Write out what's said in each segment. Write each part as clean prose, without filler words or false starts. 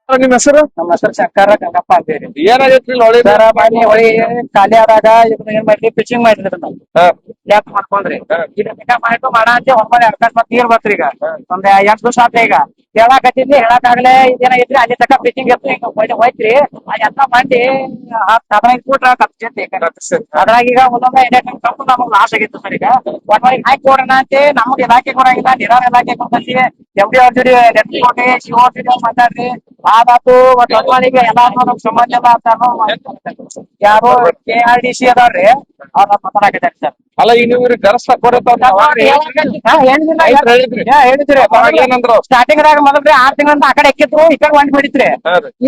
ನಿಮ್ ಹೆಸರು? ನಮ್ಮ ಹೆಸರು ಶಂಕರ ಗಂಗಪ್ಪ ಅಂತೇಳಿ. ಏನಾಗೈತ್ರಿ ಹೊಳಿ ಸರ ಮನೆ ಹೊಳಿ ಖಾಲಿ ಆದಾಗ ಇದನ್ನ ಏನ್ ಮಾಡ್ರಿ ಪಿಚಿಂಗ್ ಮಾಡಿದ್ರಿ ನಾವು ಲ್ಯಾಪ್ ಮಾಡ್ಕೊಂಡ್ರಿ ಇದನ್ನ ಮಾಡಂತೆ ಹೊಂಬಳಿ ಅಕಸ್ಮಾತ್ ನೀರ್ ಬರ್ತ್ರಿ ಈಗ ಒಂದ್ 8 ದಿವಸ ಆತ ಈಗ ಹೇಳಾಕತ್ತಿದ್ವಿ ಹೇಳಕ್ಕಾಗಲೇ ಇದೇನಾಗೈತ್ರಿ ಅಲ್ಲಿ ತನಕ ಪಿಚಿಂಗ್ ಇತ್ತು ಹಿಂಗ ಹೋಯ್ತ್ರಿ ಅದೆಲ್ಲ ಮಾಡಿ 15 ಫೂಟ್ ಕಪ್ಸೈತಿ ಅದ್ರಾಗ ಈಗ ಒಂದೊಂದ ಕಪ್ಪು ನಮಗ್ ಲಾಸ್ ಆಗಿತ್ತು ಸರ್. ಈಗ ಒಟ್ಟಾಗಿ ಹಾಕಿ ಕೊಡೋಣ ಅಂತ ನಮ್ಗೆ ಇಲಾಖೆ ಕೊಡಂಗಿಲ್ಲ ನೀರಾವರಿ ಇಲಾಖೆ ಕೊಡ್ತೀವಿ ಎಮ್ಡಿ ಅವ್ರ ಜೊತೆ ನೆಟ್ಟಿ ಕೊಟ್ಟಿ ಶಿವ ಅವ್ರ ಜೊತೆ ಮಾತಾಡ್ರಿ ಆದಾತು ಒಟ್ಟು ಒಟ್ಟಾಳಿಗೆ ಎಲ್ಲಾರು ನಮ್ ಸಂಬಂಧ ಎಲ್ಲ ಅಂತ ಯಾರು KRDC ಅದಾವ್ರಿ ಅವ್ರ ಮಾತಾಡಕತ್ತಾರೆ ಸರ್. ಅಲ್ಲ ಈಗ ನೀವು ಗರಸ್ ಹೇಳಿದ್ರಿ ಸ್ಟಾರ್ಟಿಂಗ್ ದಾಗ ಮೊದಲ್ರಿ 6 ತಿಂಗಳಿಂದ ಆ ಕಡೆ ಎಕ್ಕಿದ್ರು ಈ ಕಡೆ ಒಂದ್ ಬಿಡಿತ್ರಿ.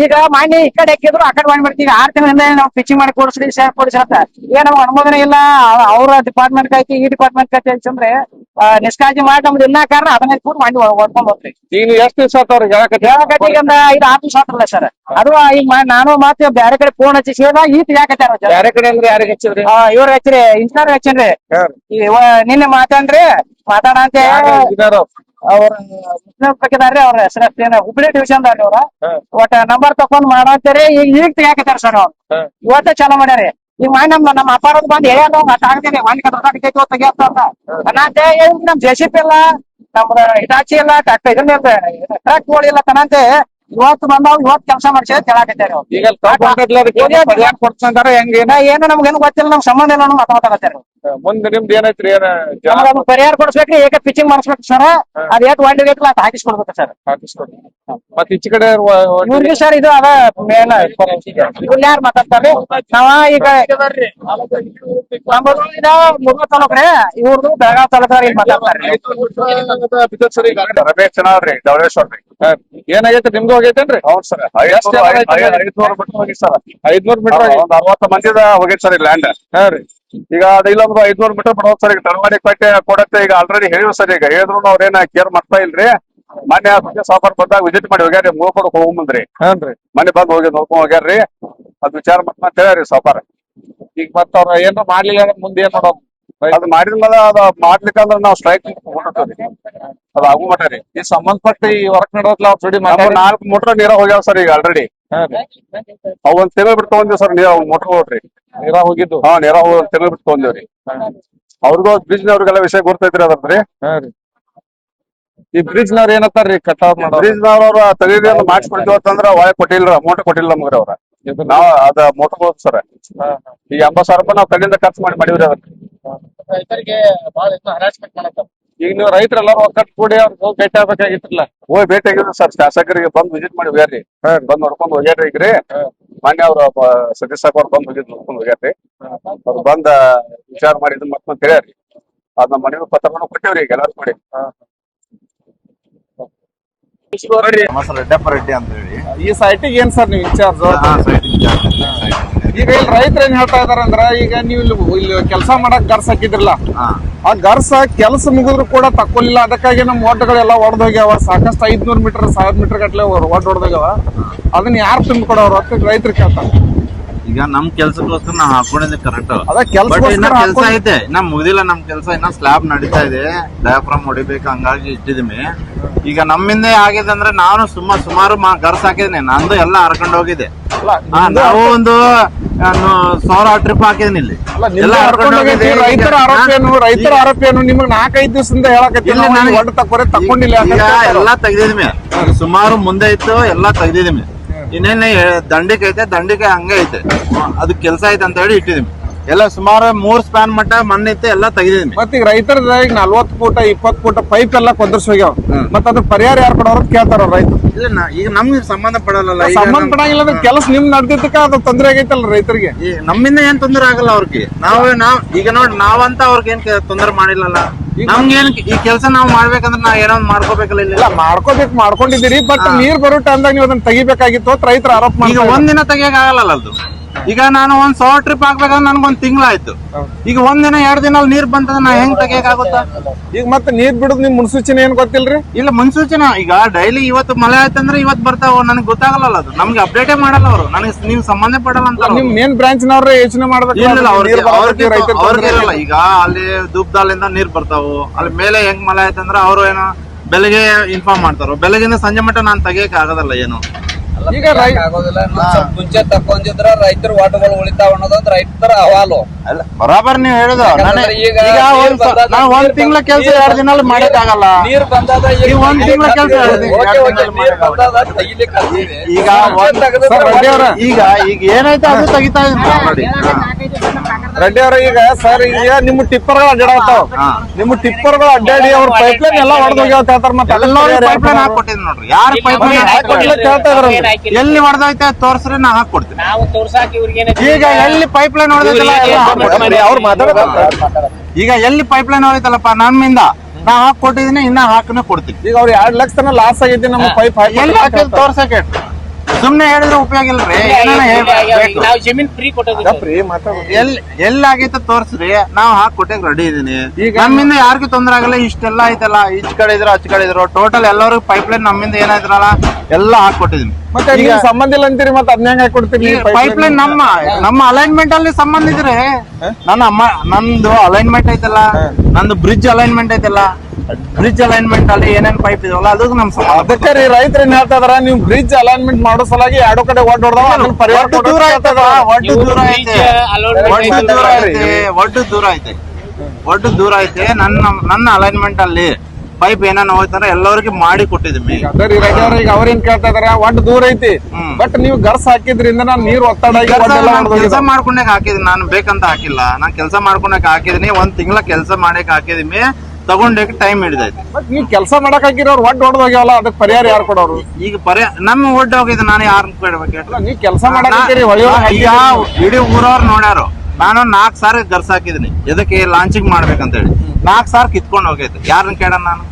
ಈಗ ಮಾನ್ಯ ಈ ಕಡೆ ಎಕ್ಕಿದ್ರು ಆ ಕಡೆ ಒಂದ್ ಬಿಡ್ತೀವಿ 6 ತಿಂಗಳಿಂದ ನಾವು ಪಿಚಿಂಗ್ ಮಾಡಿ ಕೊಡಿಸ್ರಿ ಶೇರ್ ಕೊಡಿಸ್ರಿ ಅಂತ ನಮ್ಗೆ ಅನುಮೋದನೆ ಇಲ್ಲ. ಅವ್ರ ಡಿಪಾರ್ಟ್ಮೆಂಟ್ ಕೈತಿ ಈ ಡಿಪಾರ್ಟ್ಮೆಂಟ್ ಕೈತಿ ಅಂತಂದ್ರೆ ನಿಷ್ಕಾಳಜಿ ಮಾಡಿ ನಮ್ದು ಇಲ್ಲ ಕಾರಣ 15 ಫೂಟ್ ಮಾಡಿ ಹೊಡ್ಕೊಂಡ್ ಹೋಗ್ರಿ. ಈಗ ಎಷ್ಟು ದಿವಸ ಹೇಳಕತ್ತಿ ಈಗ 5-6 ದಿವಸ ಆತಲ್ಲ ಸರ್. ಅದು ಈಗ ನಾನು ಮತ್ತೆ ಬೇರೆ ಕಡೆ ಫೋನ್ ಹಚ್ಚಿ ಸೇರಿದಾಗ ಈತ ಯಾಕತ್ತಾರ ಬೇರೆ ಕಡೆ ಅಂದ್ರೆ ಯಾರಿಗೆ ಹಚ್ಚಿದ್ರಿ? ಇವ್ರ ಹಚ್ಚಿರಿ ಇಂಜಿನಿಯರ್ ಹಚ್ಚನ್ರಿ ನಿನ್ನೆ ಮಾತಾಡ್ರಿ ಮಾತಾಡ ಅಂತ ಅವ್ರ ಮುಖ್ಯದಾರ್ರಿ ಅವ್ರ ಹೆಸರು ಹುಬ್ಳಿ ಡಿವಿಷನ್ ದಾರ್ರಿ ಅವ್ರ ಒಟ್ಟ ನಂಬರ್ ತಕೊಂಡ್ ಮಾಡಾಕ್ತಾರಿ ಈಗ ತೆಗಿಯಾಕತ್ತಾರ ಸರ್ ಅವ್ರು ಇವತ್ತ ಚಾಲೂ ಮಾಡ್ಯಾರಿ. ಈಗ ಮಾಡಿ ನಮ್ಮ ಅಪ್ಪಾರದ್ ಬಂದ್ ಹೇಳ್ಯಾರ ಆಗ್ತೇನೆ ಒಂದ್ ಕಟ್ಟಾಕೈತಿ ತೆಗಿಯತ್ತ ಅನ್ನಂತೆ ನಮ್ JCB ಇಲ್ಲ ನಮ್ದ ಹಿಟಾಚಿ ಇಲ್ಲ ಇದನ್ನ ಟ್ರಕ್ ಇಲ್ಲ ತನಂತೆ ಇವತ್ತು ಬಂದಾವ್ ಇವತ್ತು ಕೆಲಸ ಮಾಡ್ಸಿ ಹೇಳಾಕತ್ತಾರ ಏನು ನಮ್ಗೇನು ಗೊತ್ತಿಲ್ಲ ನಮ್ ಸಂಬಂಧ ಇಲ್ಲ ಮಾತಾಡ್ತಾರ. ಮುಂದೆ ನಿಮ್ದು ಏನೈತ್ರಿ? ಪರಿಹಾರ ಕೊಡ್ಸ್ಬೇಕ್ರಿ ಏಕ ಪಿಚಿಂಗ್ ಮಾಡಿಸ್ಬೇಕು ಸರ್. ಅದ್ ಏಟ್ ಒಂದ್ ಬೇಕಲ್ಲ ಅದ್ ಹಾಕಿಸ್ಕೊಡ್ಬೇಕು ಸರ್. ಮತ್ತೆ ಈಚೆ ಕಡೆ ಇವ್ರಿಗೆ ಸರ್ ಇದು ಅದ ಮೇನ್ ಇವ್ರು ಯಾರು ಮಾತಾಡ್ತಾರ್ರಿ ನಾವ ಈಗ ಮುರುಘಾ ತಾಲೂಕ್ರಿ ಇವ್ರದ್ದು ಬೆಳಗಾವ್ ತಾಲೂಕ್ರಿ ಮಾತಾಡ್ತಾರ್ರಿ. ರಮೇಶ್ ಚೆನ್ನಾವ್ರಿ ಧವಳೇಶ್ವರ್ ರೀ. ಏನಾಗೈತೆ ನಿಮ್ದು ಹೋಗೈತೇನ್ರಿ? ಹೌದ್ ಸರ್ 500 ಮೀಟರ್ ಹೋಗಿ ಸರ್ 500 ಮೀಟರ್ 60 ಮಂದಿದ ಹೋಗೈತಿ ಸರ್ ಲ್ಯಾಂಡ್. ಈಗ ಅದ ಇಲ್ಲೊಂದು 500 ಮೀಟರ್ ಬಿಡೋದು ಸರ್. ಈಗ ತಳವಾಡಿ ಕಟ್ಟೆ ಕೊಡತ್ತೆ ಈಗ ಆಲ್ರೆಡಿ ಹೇಳಿವ್ ಸರ್. ಈಗ ಹೇಳಿದ್ರು ಅವ್ರೇನ ಕೇರ್ ಮಾಡ್ತಾ ಇಲ್ರಿ. ಮೊನ್ನೆ ಸಾಫರ್ ಬಂದಾಗ ವಿಸಿಟ್ ಮಾಡಿ ಹೋಗ್ಯಾರಿ ನೋಡ್ಕೊಂಡು ಹೋಗ್ಬಂದ್ರಿ. ಮನೆ ಬಂದ್ ಹೋಗಿ ನೋಡ್ಕೊಂಡ್ ಹೋಗ್ಯಾರ್ರಿ. ಅದ್ ವಿಚಾರ ಅಂತ ಹೇಳ್ಯಾರಿ ಸಾಫರ್. ಈಗ ಮತ್ತ ಅವ್ರ ಏನ್ರ ಮಾಡ್ಲಿಲ್ಲ ಮುಂದೆ ಏನ್ ಮಾಡೋದು? ಅದ್ ಮಾಡಿದ್ಮೇಲೆ ಅದ ಮಾಡ್ಲಿಕ್ಕಂದ್ರ ನಾವ್ ಸ್ಟ್ರೈಕ್ ಅದ್ ಆಗು ಮಟ ರೀ. ಈ ಸಂಬಂಧಪಟ್ಟ ಈ ವರ್ಕ್ ನಡೆದಲ್ಲ ಅವ್ರ ಜೋಡಿ 4 ಮೋಟರ್ ನೀರ ಹೋಗ್ಯಾವ ಸರ್ ಈಗ ಆಲ್ರೆಡಿ. ಅವ್ ಒಂದ್ ತಿಂಗಳು ಬಿಟ್ಟು ತಗೊಂಡಿವ್ ಸರ್ ನೀರ ಮೋಟರ್ ಹೋಗ್ರಿ ನೀರ ಹೋಗಿದ್ದು. ನೀರ ಒಂದ್ ತಿಂಗಳು ಬಿಟ್ಟು ತಗೊಂಡಿವ್ರಿ. ಅವ್ರಿಗೂ ಬ್ರಿಡ್ಜ್ ನವ್ರಿಗೆಲ್ಲ ವಿಷಯ ಗೊತ್ತೈತ್ರಿ ಅದ್ರಿ. ಈ ಬ್ರಿಡ್ಜ್ ನವ್ರ ಏನತ್ತಾರ್ರಿ ಕಟಾವ್ ಮಾಡೋ? ಬ್ರಿಡ್ಜ್ ನವ್ರ ತಗೀರಿ ಮಾಡಿಸ್ಕೊಡ್ತೀವಿ ಅಂತಂದ್ರ ಒಳಗೆ ಕೊಟ್ಟಿಲ್ರ ಅಮೌಂಟ್ ಕೊಟ್ಟಿಲ್ಲ ನಮ್ಗ್ರಿ ಅವ್ರ. ನಾವ್ ಅದ ಮೋಟರ್ ಹೋದ್ ಸರ್ ಈಗ 80,000 ರೂಪಾಯಿ ನಾವ್ ಕಡೆಯಿಂದ ಖರ್ಚು ಮಾಡಿವ್ರಿ ಅದಕ್ಕೆ. ರೈತರಿಗೆ ಬಹಳ ಹರಾಸ್ಮೆಂಟ್ ಮಾಡತ್ತಾರ. ಈಗ ನೀವು ರೈತರೆಲ್ಲಾರು ಒಕ್ಕಟ್ಟು ಕೂಡಿ ಅವ್ರಿಗೆ ಹೋಗಿ ಭೇಟಿ ಆಗ್ಬೇಕಾಗಿತ್ರಲ್ಲ? ಹೋಗಿ ಭೇಟಿ ಆಗಿದ್ರು ಸರ್. ಶಾಸಕರಿಗೆ ಬಂದ್ ವಿಸಿಟ್ ಮಾಡಿ ಹೋಗ್ಯಾರಿ. ಬಂದ್ ನೋಡ್ಕೊಂಡ್ ಹೋಗ್ಯಾರಿ ಈಗ್ರಿ. ಮೊನ್ನೆ ಅವ್ರ ಸತೀಶ್ ಸಾಬ್ ಅವ್ರು ಬಂದ್ ವಿಸಿಟ್ ನೋಡ್ಕೊಂಡ್ ಹೋಗ್ಯಾರಿ. ಅವ್ರು ಬಂದ ವಿಚಾರ ಮಾಡಿ ಇದನ್ನ ಮತ್ತ ಹೇಳ್ಯಾರಿ. ಅದ್ ನಮ್ಮ ಮನೆ ಪತ್ರವನ್ನು ಕೊಟ್ಟೇವ್ರಿ ಈಗ ಎಲ್ಲಾರು ಮಾಡಿ. ರೆಡ್ಡಪ್ಪ ರೆಡ್ಡಿ ಅಂತ ಹೇಳಿ. ಈ ಸೈಟಿಗೆ ಏನ್ ಸರ್ ನೀವು ಇನ್ಚಾರ್ಜ್? ಈಗ ಇಲ್ಲಿ ರೈತರು ಏನ್ ಹೇಳ್ತಾ ಇದಾರೆ ಅಂದ್ರ ಈಗ ನೀವು ಇಲ್ಲಿ ಕೆಲಸ ಮಾಡಕ್ ಗರ್ಸ್ ಹಾಕಿದ್ರಲ್ಲ ಆ ಗರ್ಸ ಕೆಲಸ ಮುಗಿದ್ರು ಕೂಡ ತಕ್ಕೊಲಿಲ್ಲ. ಅದಕ್ಕಾಗಿ ನಮ್ ಒಡ್ಡುಗಳೆಲ್ಲ ಒಡೆದ್ ಹೋಗ್ಯಾವ. ಸಾಕಷ್ಟು 500 ಮೀಟರ್ 1000 ಮೀಟರ್ ಗಟ್ಲೆ ಒಡ್ ಹೊಡೆದೋಗ್ಯಾವ. ಅದನ್ನ ಯಾರು ತುಂಬಿಕೊಡೋರು ಅಂತ ರೈತರು ಕೇಳ್ತಾರೆ. ಈಗ ನಮ್ ಕೆಲ್ಸಕ್ಕೋಸ್ಕರ ನಾವ್ ಹಾಕೊಂಡಿದ್ದೆ ಕರೆಕ್ಟ್. ಅದ ಕೆಲಸ ಐತೆ ಇನ್ನ ಮುಗಿದಿಲ್ಲ ನಮ್ ಕೆಲಸ. ಇನ್ನ ಸ್ಲಾಬ್ ನಡೀತಾ ಇದೆ. ಡಯಾಫ್ರಾಮ್ ಹೊಡಿಬೇಕು ಹಂಗಾಗಿ ಇಟ್ಟಿದೀನಿ. ಈಗ ನಮ್ಮಿಂದ ಆಗಿದೆ ಅಂದ್ರೆ ನಾನು ಸುಮಾರು ಗರ್ಸ್ ಹಾಕಿದೀನಿ. ನಂದು ಎಲ್ಲ ಹರ್ಕೊಂಡು ಹೋಗಿದೆ. ನಾವು ಒಂದು 1000 ಟ್ರಿಪ್ ಹಾಕಿದೀನಿ ಇಲ್ಲಿ. ರೈತರ ಆರೋಪ ಏನು? ನಿಮ್ಗೆ 4-5 ದಿವಸದಿಂದ ಹೇಳಕತ್ತೀನಿ ತಕೊಂಡಿಲ್ಲ. ಎಲ್ಲಾ ತೆಗ್ದಿದೀನಿ. ಸುಮಾರು ಮುಂದೆ ಇತ್ತು ಎಲ್ಲ ತೆಗ್ದಿದೀನಿ. ಇನ್ನೇನೆ ದಂಡಿಕೆ ಐತೆ. ದಂಡಿಕೆ ಹಂಗೆ ಐತೆ. ಅದು ಕೆಲಸ ಐತೆ ಅಂತ ಹೇಳಿ ಇಟ್ಟಿದೀನಿ. ಎಲ್ಲ ಸುಮಾರು 3 ಸ್ಪ್ಯಾನ್ ಮಟ್ಟ ಮಣ್ಣು ಐತೆ ಎಲ್ಲ ತೆಗ್ದಿದೀನಿ. ಮತ್ತೆ ಈಗ ರೈತರ ಈಗ 40 ಫೂಟ 20 ಫೂಟ ಪೈಪ್ ಎಲ್ಲ ಕೊಂದರ್ಸಿ ಹೋಗ್ಯಾವ. ಮತ್ತ ಅದ್ರ ಪರಿಹಾರ ಯಾರು ಕೊಡೋರು ಕೇಳ್ತಾರ ರೈತರು. ಇಲ್ಲ ಈಗ ನಮ್ಗೆ ಸಂಬಂಧ ಪಡಲ್ಲ. ಸಂಬಂಧ ಪಡಂಗಿಲ್ಲ. ಕೆಲಸ ನಿಮ್ ನಡ್ದಿದ್ದಕ್ಕ ಅದು ತೊಂದರೆ ಆಗೈತಲ್ಲ ರೈತರಿಗೆ. ನಮ್ಮಿಂದ ಏನ್ ತೊಂದರೆ ಆಗಲ್ಲ ಅವ್ರಿಗೆ. ನಾವ್ ಈಗ ನೋಡಿ ನಾವಂತ ಅವ್ರಿಗೆ ಏನ್ ತೊಂದರೆ ಮಾಡಿಲ್ಲಲ್ಲ. ನಮ್ಗೇನ್ ಈ ಕೆಲಸ ನಾವ್ ಮಾಡ್ಬೇಕಂದ್ರೆ ನಾವ್ ಏನೋ ಮಾಡ್ಕೋಬೇಕಲ್ಲ. ಇಲ್ಲ ಮಾಡ್ಕೊಂಡಿದ್ದೀರಿ. ಬಟ್ ನೀರ್ ಬರೋ ಟೈಮ್ದಾಗ ನೀವು ಅದನ್ನ ತೆಗಿಬೇಕಾಗಿತ್ತು ಅಂತ ರೈತರ ಆರೋಪ ಮಾಡಿ. ಈಗ ಒಂದಿನ ತೆಗಿಯಕ್ ಆಗಲ್ಲ ಅದು. ಈಗ ನಾನು 100 ಟ್ರಿಪ್ ಹಾಕ್ಬೇಕಂದ್ರೆ ನನ್ಗೊಂದ್ ತಿಂಗಳಾಯ್ತು. ಈಗ ಒಂದಿನ 2 ದಿನ ನೀರ್ ಬಂತಂದ್ರೆ ನಾ ಹೆಂಗ್ ತೆಗಿಯಕ್ ಆಗುತ್ತಾ? ಈಗ ಮತ್ತೆ ನೀರ್ ಬಿಡುದು ನಿಮ್ ಮುನ್ಸೂಚನೆ ಏನ್ ಗೊತ್ತಿಲ್ರಿ? ಇಲ್ಲ ಮುನ್ಸೂಚನೆ ಈಗ ಡೈಲಿ ಇವತ್ತು ಮಳೆ ಆಯ್ತಂದ್ರೆ ಇವತ್ತು ಬರ್ತಾವ. ನನಗೆ ಗೊತ್ತಾಗಲ್ಲ ಅದು. ನಮ್ಗೆ ಅಪ್ಡೇಟೇ ಮಾಡಲ್ಲ ಅವರು. ನನಗೆ ನೀವು ಸಂಬಂಧ ಪಡಲ್ಲ ಅಂತ. ನಿಮ್ ಮೇನ್ ಬ್ರಾಂಚ್ ನವ್ರೆ ಯೋಚನೆ ಮಾಡ್ಬೇಕು. ಅವ್ರಿಗಿರಲ್ಲ. ಈಗ ಅಲ್ಲಿ ಧೂಪ್ದಾಲಿಂದ ನೀರ್ ಬರ್ತಾವು. ಅಲ್ಲಿ ಮೇಲೆ ಹೆಂಗ್ ಮಳೆ ಆಯ್ತಂದ್ರೆ ಅವ್ರು ಏನೋ ಬೆಳಗ್ಗೆ ಇನ್ಫಾರ್ಮ್ ಮಾಡ್ತಾರ. ಬೆಳಗಿಂದ ಸಂಜೆ ಮಟ್ಟ ನಾನ್ ತೆಗಿಯಕ್ ಆಗದಲ್ಲ ಏನು. ಈಗ ಆಗೋದಿಲ್ಲ ಸ್ವಲ್ಪ ಮುಂಚೆ ತಕೊಂಡಿದ್ರ ರೈತರ ವಾಟಗಳು ಉಳಿತಾವ ಅನ್ನೋದಂದ್ರ ರೈತರ ಅಹವಾಲು. ಅಲ್ಲ ಬರಾಬರ್ ನೀವ್ ಹೇಳುದು ಯಾಕಂದ್ರೆ ಈಗ ನಾವ್ ಒಂದ್ ತಿಂಗಳ ಕೆಲಸ 2 ದಿನ ಮಾಡಕ್ ಆಗಲ್ಲ. ನೀರ್ ಬಂದಾದ ಈಗ ಒಂದ್ ತಿಂಗಳ ಕೆಲಸ 2 ದಿನ ನೀರ್ ಬಂದಾದ ತೆಗಿಲಿಕ್ಕೆ ಆಗ್ತಿದೆ. ಈಗ ಈಗ ಈಗ ಏನೈತೆ ಅದು ತೆಗಿತಾ ಇದ್ದೀನಿ ನೋಡಿ. ರೆಡ್ಡಿ ಅವ್ರ ಈಗ ಸರ್ ಈಗ ನಿಮ್ಮ ಟಿಪ್ಪರ್ಗಳು ಅಡ್ಡಾಡ್ತಾವ. ನಿಮ್ಮ ಟಿಪ್ಪರ್ಗಳು ಅಡ್ಡಾಡಿ ಅವ್ರ ಪೈಪ್ಲೈನ್ ಎಲ್ಲ ಹೊಡೆದು ಹೋಗ್ಯಾವ ಹೇಳ್ತಾರ. ಮತ್ತೆ ಎಲ್ಲರೂ ಪೈಪ್ಲೈನ್ ಹಾಕೊಟ್ಟಿದ್ ನೋಡ್ರಿ. ಯಾರು ಪೈಪ್ಲೈನ್ ಕೇಳ್ತಾ ಇದ್ರ ಎಲ್ಲಿ ಹೊಡೆದೈತೆ ತೋರ್ಸ್ರಿ ನಾ ಹಾಕೊಡ್ತೀನಿ. ನಾವು ತೋರ್ಸಾಕ ಇವ್ರಿಗೆ ಈಗ ಎಲ್ಲಿ ಪೈಪ್ಲೈನ್ ಹೊಡೆದೈತಲ್ಲ ಅವ್ರು ಮಾತಾಡ್ತಾರೆ. ಈಗ ಎಲ್ಲಿ ಪೈಪ್ಲೈನ್ ಹೊಡೆದೈತಲ್ಲಪ್ಪ ನಮ್ಮಿಂದ ನಾ ಹಾಕೊಟ್ಟಿದೀನಿ, ಇನ್ನ ಹಾಕನೆ ಕೊಡ್ತೀನಿ. ಈಗ ಅವ್ರು 2 ಲಕ್ಷ ತನ ಲಾಸ್ ಆಗೈತಿ ನಮ್ಮ ಪೈಪ್ ಎಲ್ಲಿ ಹಾಕಿದ್ ತೋರ್ಸಕ್ಕೆ ಸುಮ್ನೆ ಹೇಳಿದ್ರೆ ಉಪಯೋಗ ಇಲ್ರಿ. ಏನಾನ ಹೇಳ್ಬೇಕು. ನಾವು ಜಮೀನ್ ಫ್ರೀ ಕೊಟ್ಟೋದಿಲ್ಲ. ಎಲ್ಲಿ ಆಗೈತೆ ತೋರ್ಸ್ರಿ, ನಾವ್ ಹಾಕೊಟ್ಟೆ ರೆಡಿ ಇದೀನಿ. ನಮ್ಮಿಂದ ಯಾರಿಗೂ ತೊಂದ್ರೆ ಆಗಲ್ಲ. ಇಷ್ಟೆಲ್ಲ ಐತಲ್ಲ, ಈಚ್ ಕಡೆ ಇದ್ರು ಆಚ ಕಡೆ ಇದ್ರು ಟೋಟಲ್ ಎಲ್ಲರಿಗೂ ಪೈಪ್ಲೈನ್ ನಮ್ಮಿಂದ ಏನಾಯ್ತ್ರಲ್ಲ ಎಲ್ಲ ಹಾಕೊಟ್ಟಿದೀನಿ. ಮತ್ತೆ ಈಗ ಸಂಬಂಧ ಇಲ್ಲ ಅಂತೀರಿ, ಮತ್ತೆ ಅದನ್ನ ಹಾಕೊಡ್ತೀರಿ. ಪೈಪ್ಲೈನ್ ನಮ್ಮ ಅಲೈನ್ಮೆಂಟ್ ಅಲ್ಲಿ ಸಂಬಂಧ ಇದ್ರೆ ನಂದು ಅಲೈನ್ಮೆಂಟ್ ಐತಲ್ಲ, ನಂದು ಬ್ರಿಡ್ಜ್ ಅಲೈನ್ಮೆಂಟ್ ಐತಲ್ಲ, ಬ್ರಿಡ್ಜ್ ಅಲೈನ್ಮೆಂಟ್ ಅಲ್ಲಿ ಏನೇನ್ ಪೈಪ್ ಇದವಲ್ಲ ಅದು ನಮ್ ಅದಕ್ಕೆ ರೀ ರೈತರು ಏನ್ ಹೇಳ್ತಾ ಇದಾರ, ನೀವು ಬ್ರಿಡ್ಜ್ ಅಲೈನ್ಮೆಂಟ್ ಮಾಡೋ ಸಲಾಗಿ 2 ಕಡೆ ಒಡ್ಡ ಒಡ್ಡು ದೂರ ಐತದ, ಒಡ್ಡು ದೂರ ಐತೆ, ಒಡ್ಡು ದೂರ ಐತೆ. ನನ್ನ ಅಲೈನ್ಮೆಂಟ್ ಅಲ್ಲಿ ಪೈಪ್ ಏನೇನು ಹೋಯ್ತಾರ ಎಲ್ಲರಿಗೂ ಮಾಡಿ ಕೊಟ್ಟಿದ್ದೀನಿ. ಈಗ ಅವ್ರೇನ್ ಕೇಳ್ತಾ ಇದಾರ, ಒಡ್ಡು ದೂರ ಐತಿ ಬಟ್ ನೀವು ಗರ್ಸ್ ಹಾಕಿದ್ರಿಂದ ನಾನು ನೀರು ಒತ್ತಡ ಕೆಲಸ ಮಾಡ್ಕೊಂಡಾಗ ಹಾಕಿದೀನಿ. ನಾನು ಬೇಕಂತ ಹಾಕಿಲ್ಲ, ನಾನ್ ಕೆಲಸ ಮಾಡ್ಕೊಂಡಾಗ ಹಾಕಿದೀನಿ. 1 ತಿಂಗಳ ಕೆಲಸ ಮಾಡಕ್ ಹಾಕಿದೀನಿ, ತಗೊಂಡಕ್ಕೆ ಟೈಮ್ ಹಿಡಿದೈತಿ. ಬಟ್ ನೀವು ಕೆಲಸ ಮಾಡಕ್ ಹಾಕಿರೋರು ಒಡ್ಡು ಹೊಡೆದೋಗ್ಯಾವಲ್ಲ, ಅದಕ್ಕೆ ಪರಿಹಾರ ಯಾರು ಕೊಡೋರು? ಈಗ ನಮ್ಮ ಒಡ್ಡು ಹೋಗಿದೆ, ನಾನು ಯಾರನ್ನ ಕೇಳ್ಬೇಕು? ನೀವ್ ಕೆಲಸ ಮಾಡಕ್ ಇಡೀ ಊರವ್ರು ನೋಡ್ಯಾರು. ನಾನು 4 ಸಾರಿ ಗರ್ಸ್ ಹಾಕಿದೀನಿ, ಎದಕ್ಕೆ ಲಾಂಚಿಂಗ್ ಮಾಡ್ಬೇಕಂತ ಹೇಳಿ. 4 ಸಾರಿ ಕಿತ್ಕೊಂಡು ಹೋಗೈತೆ. ಯಾರನ್ನ ಕೇಳ ನಾನು?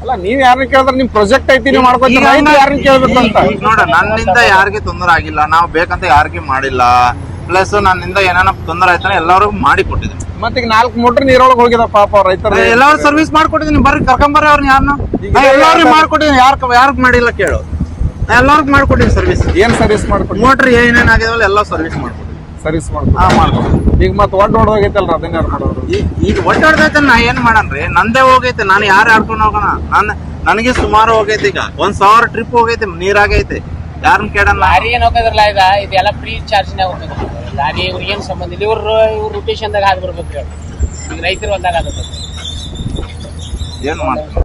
ಅಲ್ಲ, ನೀವ್ ಯಾರನ್ನ ಕೇಳಿದ್ರೆ ನಿಮ್ ಪ್ರಾಜೆಕ್ಟ್ ಐತಿ, ನೀವು ಮಾಡ್ಕೊತೀರಿ, ಯಾರನ್ನ ಕೇಳ್ಬೇಕು ಅಂತ. ಈಗ ನೋಡ, ನನ್ನಿಂದ ಯಾರಿಗೆ ತೊಂದರೆ ಆಗಿಲ್ಲ, ನಾವು ಬೇಕಂತ ಯಾರಿಗೆ ಮಾಡಿಲ್ಲ. ಪ್ಲಸ್ ನನ್ನಿಂದ ಏನಾನ ತೊಂದರೆ ಆಯ್ತಾನೆ ಎಲ್ಲರಿಗೂ ಮಾಡಿ ಕೊಟ್ಟಿದ್ದೀನಿ. ಮತ್ತೆ ಈಗ 4 ಮೋಟರ್ ನೀರೊಳಗೆ ಹೋಗಿದ ಪಾಪ ರೈತರು. ಎಲ್ಲರೂ ಸರ್ವಿಸ್ ಮಾಡ್ಕೊಟ್ಟಿದ್ದೀನಿ. ಬರ್ರಿ ಕರ್ಕೊಂಬರ್ರಿ ಅವ್ರನ್ನ. ಯಾರನ್ನ ಎಲ್ಲರಿಗೂ ಮಾಡ್ಕೊಟ್ಟಿದ್ದೀನಿ. ಯಾರ್ಗ್ ಮಾಡಿಲ್ಲ ಕೇಳು. ಎಲ್ಲರಿಗೂ ಮಾಡ್ಕೊಟ್ಟಿದ್ದೀನಿ ಸರ್ವಿಸ್. ಏನ್ ಸರ್ವಿಸ್ ಮಾಡ್ಕೊಡಿ? ಮೋಟರ್ ಏನೇನಾಗಿದಾವಲ್ಲ ಎಲ್ಲ ಸರ್ವಿಸ್ ಮಾಡ್ಕೊಟ್ಟಿದ್ದೀನಿ. ಸರ್ವಿಸ್ ಮಾಡ್ಕೊಡಿ. ಈಗ ಮತ್ತೆ ಒಡ್ಡು ಹೊಡೆದೋಗೈತಲ್ರ, ಅದನ್ನ ಯಾರು ಮಾಡೋರು? ಈಗ ಒಡ್ಡಾಡ್ದೈತೆ, ನಾ ಏನ್ ಮಾಡನ್ರಿ? ನಂದೇ ಹೋಗೈತೆ, ನಾನು ಯಾರು ಆಡ್ಕೊಂಡು ಹೋಗೋಣ? ನನಗೆ ಸುಮಾರು ಹೋಗೈತೆ. ಈಗ 1000 ಟ್ರಿಪ್ ಹೋಗೈತೆ, ನೀರಾಗೈತೆ. ಯಾರನ್ನ ಕೇಳಲ್ಲ? ಲಾರಿ ಏನ್ ಹೋಗೋದ್ರಲ್ಲ, ಇದೆಲ್ಲ ಫ್ರೀ ಚಾರ್ಜ್ನಾಗ ಹೋಗ್ತದೆ. ಲಾರಿ ಇವ್ರಿಗೆ ಏನ್ ಸಂಬಂಧ ಇಲ್ಲ. ಇವ್ರು ರೊಟೇಷನ್ದಾಗ ಹಾಕಿ ಬರ್ಬೇಕು. ಈಗ ರೈತರು ಒಂದಾಗ ಆಗುತ್ತೆ. ಏನ್ ಮಾಡ್ತಾರೆ?